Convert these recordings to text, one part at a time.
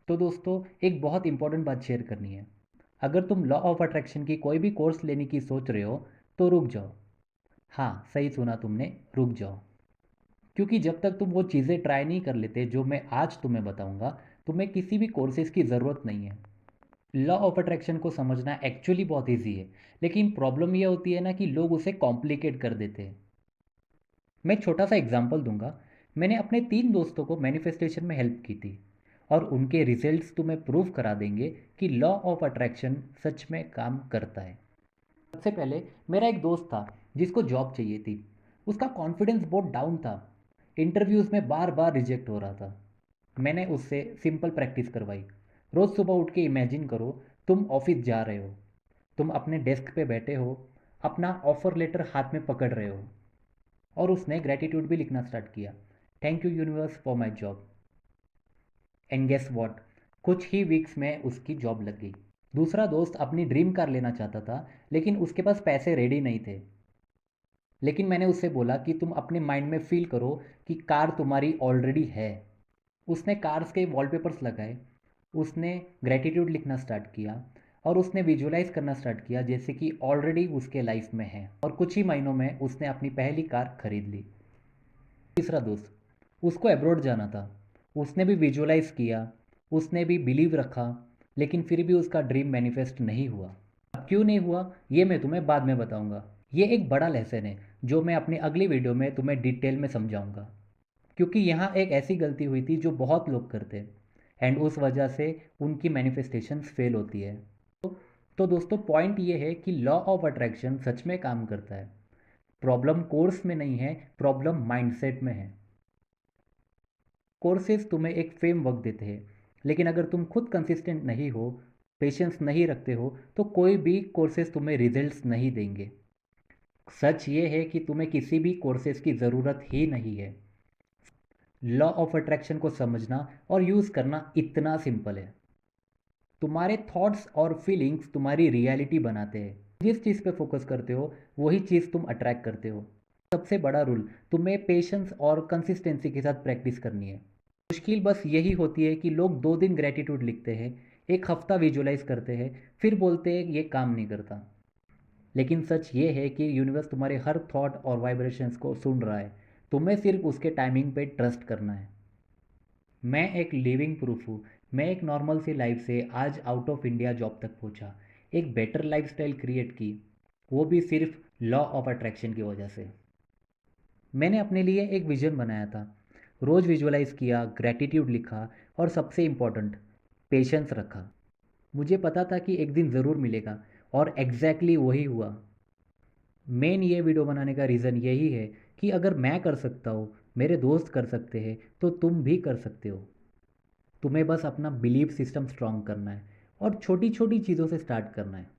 तो दोस्तों एक बहुत इंपॉर्टेंट बात शेयर करनी है। अगर तुम लॉ ऑफ अट्रैक्शन की कोई भी कोर्स लेने की सोच रहे हो तो रुक जाओ। हाँ, सही सुना तुमने, रुक जाओ। क्योंकि जब तक तुम वो चीज़ें ट्राई नहीं कर लेते जो मैं आज तुम्हें बताऊंगा, तुम्हें किसी भी कोर्सेज की ज़रूरत नहीं है। लॉ ऑफ अट्रैक्शन को समझना एक्चुअली बहुत ईजी है, लेकिन प्रॉब्लम ये होती है ना कि लोग उसे कॉम्प्लिकेट कर देते हैं। मैं एक छोटा सा एग्जांपल दूंगा। मैंने अपने 3 दोस्तों को मैनिफेस्टेशन में हेल्प की थी, और उनके रिजल्ट्स तुम्हें प्रूव करा देंगे कि लॉ ऑफ अट्रैक्शन सच में काम करता है। सबसे पहले मेरा एक दोस्त था जिसको जॉब चाहिए थी। उसका कॉन्फिडेंस बहुत डाउन था। इंटरव्यूज़ में बार बार रिजेक्ट हो रहा था। मैंने उससे सिंपल प्रैक्टिस करवाई। रोज़ सुबह उठ के इमेजिन करो, तुम ऑफिस जा रहे हो, तुम अपने डेस्क पे बैठे हो, अपना ऑफर लेटर हाथ में पकड़ रहे हो। और उसने ग्रेटिट्यूड भी लिखना स्टार्ट किया। Thank you universe for my job. And guess what, कुछ ही वीक्स में उसकी जॉब लग गई। दूसरा दोस्त अपनी ड्रीम कार लेना चाहता था, लेकिन उसके पास पैसे रेडी नहीं थे। लेकिन मैंने उससे बोला कि तुम अपने माइंड में फील करो कि कार तुम्हारी ऑलरेडी है। उसने कार्स के वॉलपेपर्स लगाए, उसने ग्रेटिट्यूड लिखना स्टार्ट किया, और उसने विजुअलाइज करना स्टार्ट किया जैसे कि ऑलरेडी उसके लाइफ में है, और कुछ ही महीनों में उसने अपनी पहली कार खरीद ली। तीसरा दोस्त, उसको अब्रॉड जाना था। उसने भी विजुअलाइज किया, उसने भी बिलीव रखा, लेकिन फिर भी उसका ड्रीम मैनिफेस्ट नहीं हुआ। अब क्यों नहीं हुआ ये मैं तुम्हें बाद में बताऊंगा। ये एक बड़ा लेसन है जो मैं अपनी अगली वीडियो में तुम्हें डिटेल में समझाऊंगा। क्योंकि यहाँ एक ऐसी गलती हुई थी जो बहुत लोग करते हैं, एंड उस वजह से उनकी मैनिफेस्टेशंस फेल होती है। तो दोस्तों, पॉइंट ये है कि लॉ ऑफ अट्रैक्शन सच में काम करता है। प्रॉब्लम कोर्स में नहीं है, प्रॉब्लम माइंडसेट में है। कोर्सेज तुम्हें एक फ्रेमवर्क देते हैं, लेकिन अगर तुम खुद कंसिस्टेंट नहीं हो, पेशेंस नहीं रखते हो, तो कोई भी कोर्सेज तुम्हें रिजल्ट्स नहीं देंगे। सच ये है कि तुम्हें किसी भी कोर्सेज की ज़रूरत ही नहीं है। लॉ ऑफ अट्रैक्शन को समझना और यूज़ करना इतना सिंपल है। तुम्हारे थॉट्स और फीलिंग्स तुम्हारी रियलिटी बनाते हैं। जिस चीज़ पे फोकस करते हो वही चीज़ तुम अट्रैक्ट करते हो। सबसे बड़ा रूल, तुम्हें पेशेंस और कंसिस्टेंसी के साथ प्रैक्टिस करनी है। मुश्किल बस यही होती है कि लोग 2 दिन ग्रेटिट्यूड लिखते हैं, एक हफ्ता विजुलाइज करते हैं, फिर बोलते हैं ये काम नहीं करता। लेकिन सच ये है कि यूनिवर्स तुम्हारे हर थॉट और वाइब्रेशंस को सुन रहा है। तुम्हें सिर्फ उसके टाइमिंग पे ट्रस्ट करना है। मैं एक लिविंग प्रूफ हूँ। मैं एक नॉर्मल सी लाइफ से आज आउट ऑफ इंडिया जॉब तक पहुँचा, एक बेटर लाइफस्टाइल क्रिएट की, वो भी सिर्फ लॉ ऑफ अट्रैक्शन की वजह से। मैंने अपने लिए एक विजन बनाया था, रोज़ विजुअलाइज किया, ग्रैटिट्यूड लिखा, और सबसे इम्पोर्टेंट, पेशेंस रखा। मुझे पता था कि एक दिन ज़रूर मिलेगा, और एग्जैक्टली वही हुआ। मेन ये वीडियो बनाने का रीज़न यही है कि अगर मैं कर सकता हूँ, मेरे दोस्त कर सकते हैं, तो तुम भी कर सकते हो। तुम्हें बस अपना बिलीफ सिस्टम स्ट्रांग करना है, और छोटी छोटी चीज़ों से स्टार्ट करना है।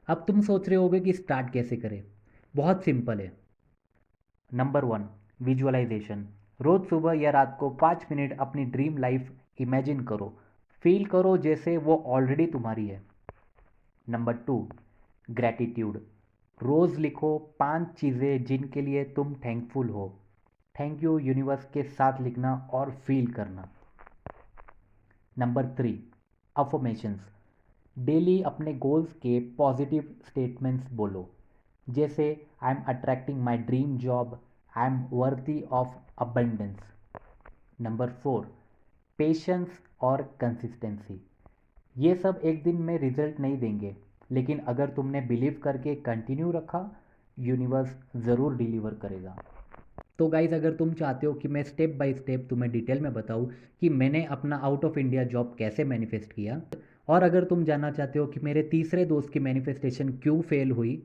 अब तुम सोच रहे होगे कि स्टार्ट कैसे करें। बहुत सिंपल है। Number 1, visualisation. रोज़ सुबह या रात को 5 मिनट अपनी ड्रीम लाइफ इमेजिन करो। फील करो जैसे वो ऑलरेडी तुम्हारी है। Number 2, gratitude. रोज़ लिखो 5 चीज़ें जिनके लिए तुम थैंकफुल हो। थैंक यू यूनिवर्स के साथ लिखना और फील करना। Number 3, affirmations. डेली अपने गोल्स के पॉजिटिव स्टेटमेंट्स बोलो, जैसे I am attracting my dream job, I am worthy of abundance. Number 4, patience और कंसिस्टेंसी। ये सब एक दिन में रिजल्ट नहीं देंगे, लेकिन अगर तुमने बिलीव करके कंटिन्यू रखा, यूनिवर्स ज़रूर डिलीवर करेगा। तो गाइज़, अगर तुम चाहते हो कि मैं स्टेप बाय स्टेप तुम्हें डिटेल में बताऊँ कि मैंने अपना आउट ऑफ इंडिया जॉब कैसे मैनिफेस्ट किया, और अगर तुम जानना चाहते हो कि मेरे तीसरे दोस्त की मैनिफेस्टेशन क्यों फेल हुई,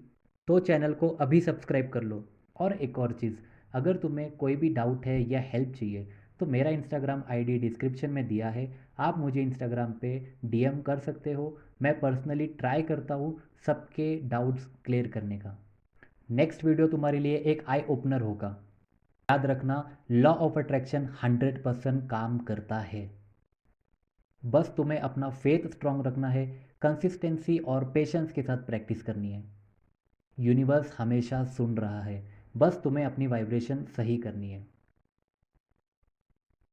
तो चैनल को अभी सब्सक्राइब कर लो। और एक और चीज़, अगर तुम्हें कोई भी डाउट है या हेल्प चाहिए, तो मेरा इंस्टाग्राम आईडी डिस्क्रिप्शन में दिया है। आप मुझे इंस्टाग्राम पे डीएम कर सकते हो। मैं पर्सनली ट्राई करता हूँ सबके डाउट्स क्लियर करने का। नेक्स्ट वीडियो तुम्हारे लिए एक आई ओपनर होगा। याद रखना, लॉ ऑफ अट्रैक्शन 100% काम करता है। बस तुम्हें अपना फेथ स्ट्रांग रखना है, कंसिस्टेंसी और पेशेंस के साथ प्रैक्टिस करनी है। यूनिवर्स हमेशा सुन रहा है, बस तुम्हें अपनी वाइब्रेशन सही करनी है।